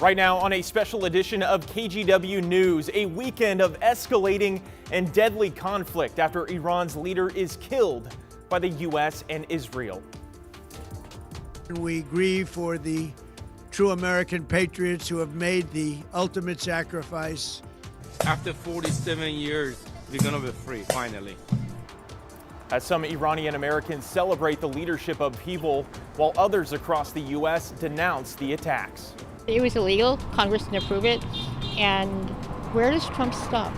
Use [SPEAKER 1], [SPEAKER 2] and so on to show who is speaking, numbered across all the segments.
[SPEAKER 1] Right now on a special edition of KGW News, a weekend of escalating and deadly conflict after Iran's leader is killed by the U.S. and Israel.
[SPEAKER 2] We grieve for the true American patriots who have made the ultimate sacrifice.
[SPEAKER 3] After 47 years, we're going to be free, finally.
[SPEAKER 1] As some Iranian Americans celebrate the leadership of people, while others across the U.S. denounce the attacks.
[SPEAKER 4] It was illegal. Congress didn't approve it. And where does Trump stop?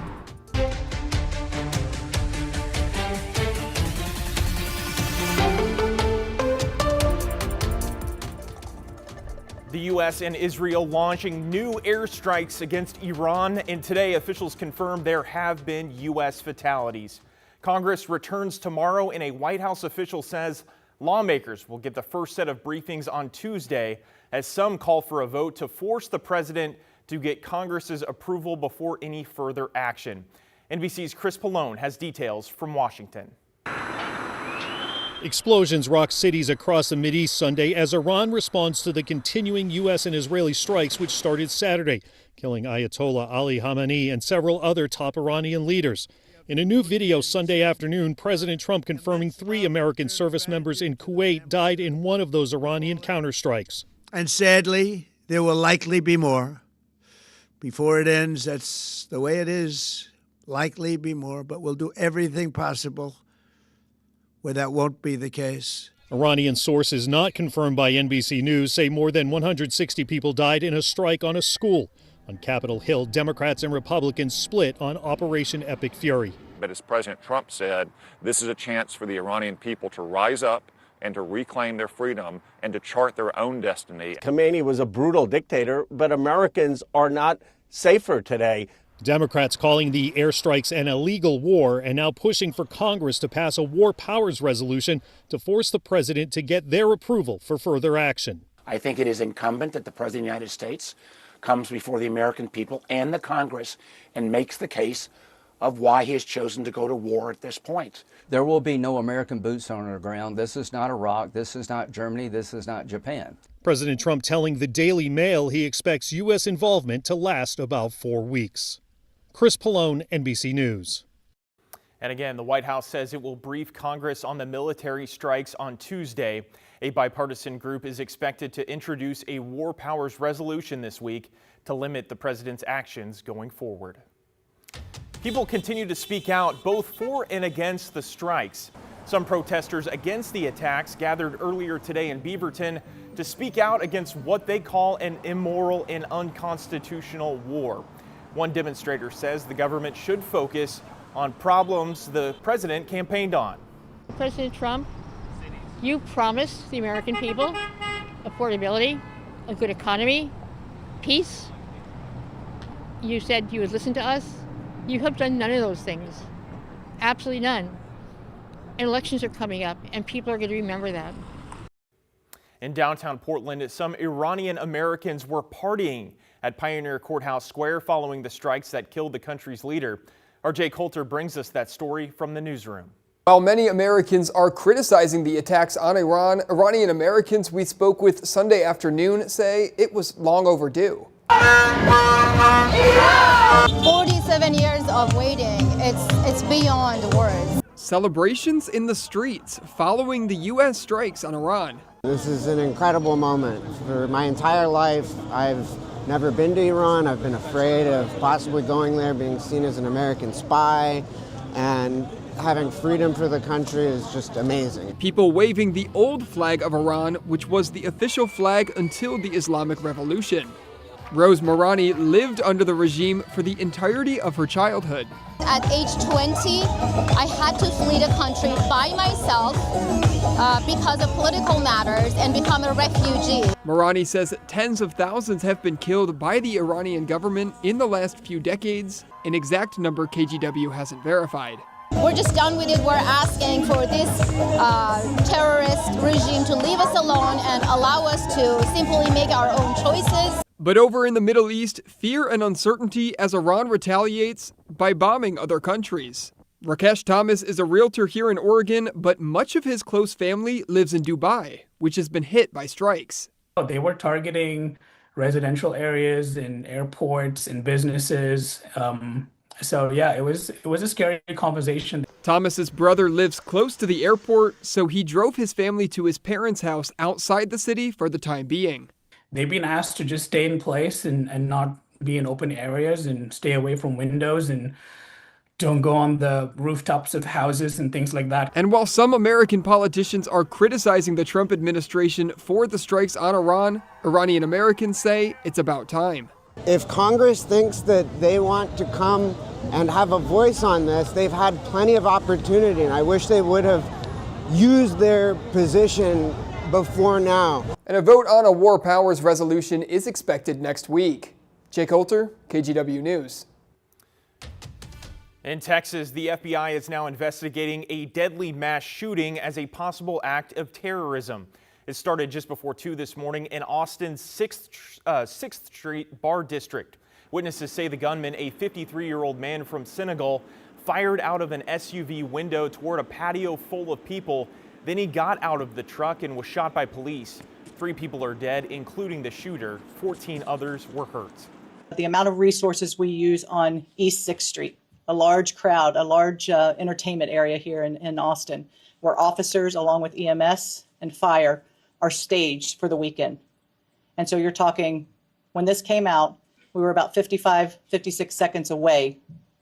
[SPEAKER 1] The U.S. and Israel launching new airstrikes against Iran, and today officials confirm there have been U.S. fatalities. Congress returns tomorrow, and a White House official says lawmakers will get the first set of briefings on Tuesday, as some call for a vote to force the president to get Congress's approval before any further action. NBC's Chris Pallone has details from Washington.
[SPEAKER 5] Explosions rock cities across the Mideast Sunday as Iran responds to the continuing U.S. and Israeli strikes which started Saturday, killing Ayatollah Ali Khamenei and several other top Iranian leaders. In a new video Sunday afternoon, President Trump confirming 3 American service members in Kuwait died in one of those Iranian counterstrikes.
[SPEAKER 2] And sadly, there will likely be more. Before it ends, that's the way it is. Likely be more, but we'll do everything possible where that won't be the case.
[SPEAKER 5] Iranian sources not confirmed by NBC News say more than 160 people died in a strike on a school. On Capitol Hill, Democrats and Republicans split on Operation Epic Fury.
[SPEAKER 6] But as President Trump said, this is a chance for the Iranian people to rise up and to reclaim their freedom and to chart their own destiny.
[SPEAKER 7] Khamenei was a brutal dictator, but Americans are not safer today.
[SPEAKER 5] Democrats calling the airstrikes an illegal war and now pushing for Congress to pass a war powers resolution to force the president to get their approval for further action.
[SPEAKER 8] I think it is incumbent that the President of the United States comes before the American people and the Congress and makes the case of why he has chosen to go to war at this point.
[SPEAKER 9] There will be no American boots on the ground. This is not Iraq. This is not Germany. This is not Japan.
[SPEAKER 5] President Trump telling the Daily Mail he expects U.S. involvement to last about 4 weeks. Chris Pallone, NBC News.
[SPEAKER 1] And again, the White House says it will brief Congress on the military strikes on Tuesday. A bipartisan group is expected to introduce a war powers resolution this week to limit the president's actions going forward. People continue to speak out both for and against the strikes. Some protesters against the attacks gathered earlier today in Beaverton to speak out against what they call an immoral and unconstitutional war. One demonstrator says the government should focus on problems the president campaigned on.
[SPEAKER 4] President Trump, you promised the American people affordability, a good economy, peace. You said you would listen to us. You have done none of those things. Absolutely none. And elections are coming up, and people are going to remember that.
[SPEAKER 1] In downtown Portland, some Iranian Americans were partying at Pioneer Courthouse Square following the strikes that killed the country's leader. R.J. Coulter brings us that story from the newsroom.
[SPEAKER 10] While many Americans are criticizing the attacks on Iran, Iranian Americans we spoke with Sunday afternoon say it was long overdue.
[SPEAKER 11] 47 years of waiting, it's beyond words.
[SPEAKER 10] Celebrations in the streets following the U.S. strikes on Iran.
[SPEAKER 12] This is an incredible moment. For my entire life, I've never been to Iran. I've been afraid of possibly going there, being seen as an American spy, and having freedom for the country is just amazing.
[SPEAKER 10] People waving the old flag of Iran, which was the official flag until the Islamic Revolution. Rose Marani lived under the regime for the entirety of her childhood.
[SPEAKER 11] At age 20, I had to flee the country by myself because of political matters and become a refugee.
[SPEAKER 10] Marani says tens of thousands have been killed by the Iranian government in the last few decades, an exact number KGW hasn't verified.
[SPEAKER 11] We're just done with it. We're asking for this terrorist regime to leave us alone and allow us to simply make our own choices.
[SPEAKER 10] But over in the Middle East, fear and uncertainty as Iran retaliates by bombing other countries. Rakesh Thomas is a realtor here in Oregon, but much of his close family lives in Dubai, which has been hit by strikes.
[SPEAKER 13] They were targeting residential areas, in airports, in businesses. So yeah, it was a scary conversation.
[SPEAKER 10] Thomas's brother lives close to the airport, so he drove his family to his parents' house outside the city for the time being.
[SPEAKER 13] They've been asked to just stay in place and not be in open areas and stay away from windows and don't go on the rooftops of houses and things like that.
[SPEAKER 10] And while some American politicians are criticizing the Trump administration for the strikes on Iran, Iranian Americans say it's about time.
[SPEAKER 12] If Congress thinks that they want to come and have a voice on this, they've had plenty of opportunity, and I wish they would have used their position before now.
[SPEAKER 10] And a vote on a war powers resolution is expected next week. Jake Holter, KGW News.
[SPEAKER 1] In Texas, the FBI is now investigating a deadly mass shooting as a possible act of terrorism. It started just before 2 this morning in Austin's 6th Street Bar District. Witnesses say the gunman, a 53-year-old man from Senegal, fired out of an SUV window toward a patio full of people. Then he got out of the truck and was shot by police. 3 people are dead, including the shooter. 14 others were hurt.
[SPEAKER 14] The amount of resources we use on East 6th Street, a large crowd, a large entertainment area here in Austin, where officers along with EMS and fire are staged for the weekend. And so you're talking, when this came out, we were about 55, 56 seconds away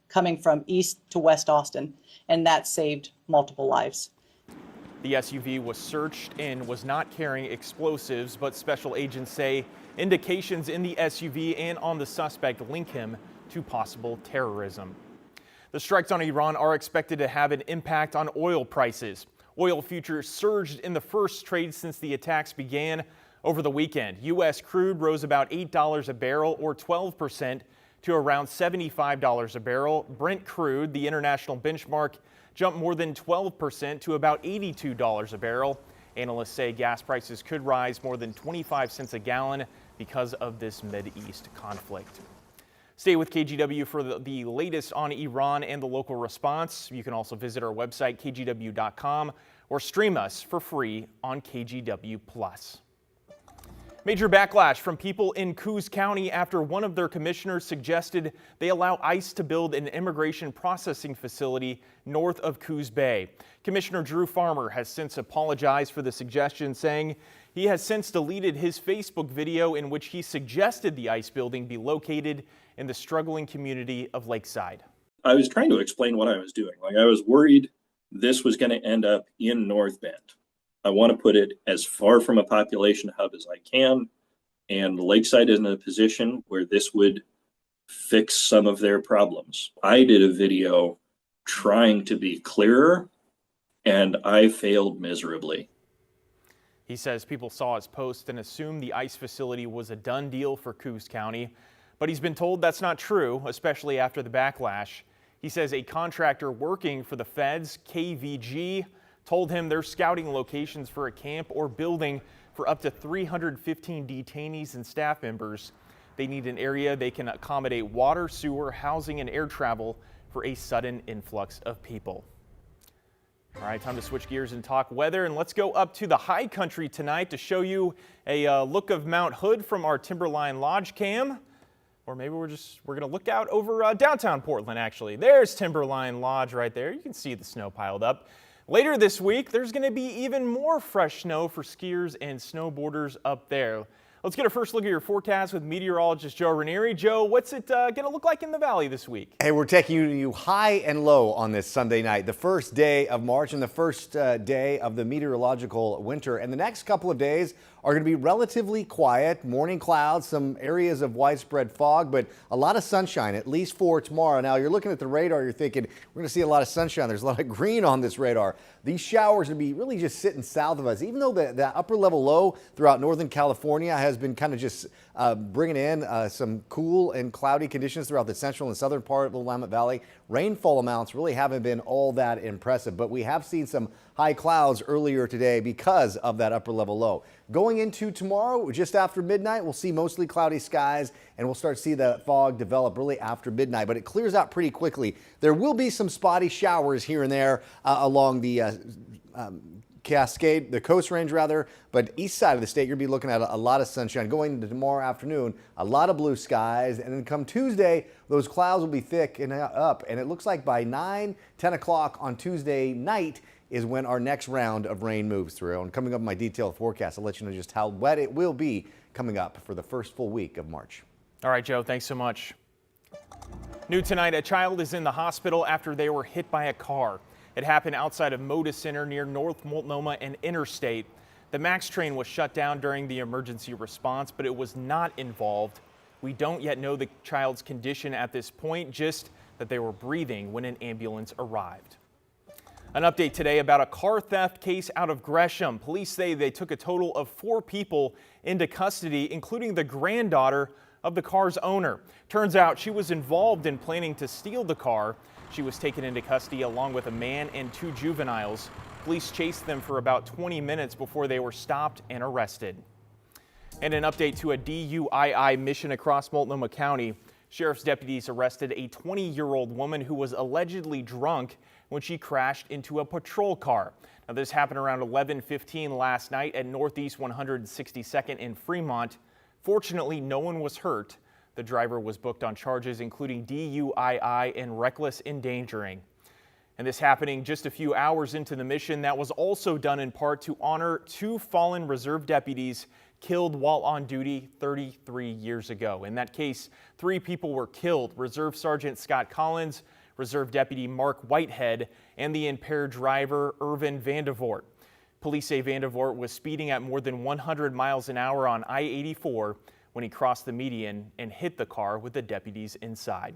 [SPEAKER 14] coming from east to west Austin, and that saved multiple lives.
[SPEAKER 1] The SUV was searched and was not carrying explosives, but special agents say indications in the SUV and on the suspect link him to possible terrorism. The strikes on Iran are expected to have an impact on oil prices. Oil futures surged in the first trade since the attacks began over the weekend. U.S. crude rose about $8 a barrel, or 12%, to around $75 a barrel. Brent crude, the international benchmark, jumped more than 12% to about $82 a barrel. Analysts say gas prices could rise more than 25 cents a gallon because of this Mideast conflict. Stay with KGW for the latest on Iran and the local response. You can also visit our website, kgw.com, or stream us for free on KGW+. Major backlash from people in Coos County after one of their commissioners suggested they allow ICE to build an immigration processing facility north of Coos Bay. Commissioner Drew Farmer has since apologized for the suggestion, saying he has since deleted his Facebook video in which he suggested the ICE building be located in the struggling community of Lakeside.
[SPEAKER 15] I was trying to explain what I was doing. I was worried this was going to end up in North Bend. I want to put it as far from a population hub as I can. And Lakeside is in a position where this would fix some of their problems. I did a video trying to be clearer, and I failed miserably.
[SPEAKER 1] He says people saw his post and assumed the ICE facility was a done deal for Coos County, but he's been told that's not true, especially after the backlash. He says a contractor working for the feds, KGW, told him they're scouting locations for a camp or building for up to 315 detainees and staff members. They need an area they can accommodate water, sewer, housing, and air travel for a sudden influx of people. All right, time to switch gears and talk weather, and let's go up to the high country tonight to show you a look of Mount Hood from our Timberline Lodge cam. Or maybe we're going to look out over downtown Portland, actually. There's Timberline Lodge right there. You can see the snow piled up. Later this week, there's going to be even more fresh snow for skiers and snowboarders up there. Let's get a first look at your forecast with meteorologist Joe Ranieri. Joe, what's it going to look like in the valley this week?
[SPEAKER 16] Hey, we're taking you high and low on this Sunday night, the first day of March and the first day of the meteorological winter. And the next couple of days are going to be relatively quiet. Morning clouds, some areas of widespread fog, but a lot of sunshine, at least for tomorrow. Now, you're looking at the radar, you're thinking, we're going to see a lot of sunshine. There's a lot of green on this radar. These showers will be really just sitting south of us, even though the upper level low throughout Northern California has been kind of just bringing in some cool and cloudy conditions throughout the central and southern part of the Willamette Valley. Rainfall amounts really haven't been all that impressive, but we have seen some high clouds earlier today because of that upper level low. Going into tomorrow, just after midnight, we'll see mostly cloudy skies, and we'll start to see the fog develop really after midnight, but it clears out pretty quickly. There will be some spotty showers here and there along the Cascade, the Coast Range rather, but east side of the state, you're going to be looking at a lot of sunshine. Going into tomorrow afternoon, a lot of blue skies, and then come Tuesday, those clouds will be thick and up, and it looks like by 9, 10 o'clock on Tuesday night is when our next round of rain moves through. And coming up in my detailed forecast, I'll let you know just how wet it will be coming up for the first full week of March.
[SPEAKER 1] All right, Joe, thanks so much. New tonight, a child is in the hospital after they were hit by a car. It happened outside of Moda Center near North Multnomah and Interstate. The MAX train was shut down during the emergency response, but it was not involved. We don't yet know the child's condition at this point, just that they were breathing when an ambulance arrived. An update today about a car theft case out of Gresham. Police say they took a total of 4 people into custody, including the granddaughter of the car's owner. Turns out she was involved in planning to steal the car. She was taken into custody along with a man and 2 juveniles. Police chased them for about 20 minutes before they were stopped and arrested. And an update to a DUII mission across Multnomah County. Sheriff's deputies arrested a 20-year-old woman who was allegedly drunk when she crashed into a patrol car. Now, this happened around 11:15 last night at Northeast 162nd in Fremont. Fortunately, no one was hurt. The driver was booked on charges including DUII and reckless endangering. And this happening just a few hours into the mission that was also done in part to honor 2 fallen reserve deputies killed while on duty 33 years ago. In that case, 3 people were killed: Reserve Sergeant Scott Collins, Reserve Deputy Mark Whitehead, and the impaired driver Irvin Vandevort. Police say Vandevort was speeding at more than 100 miles an hour on I-84 when he crossed the median and hit the car with the deputies inside.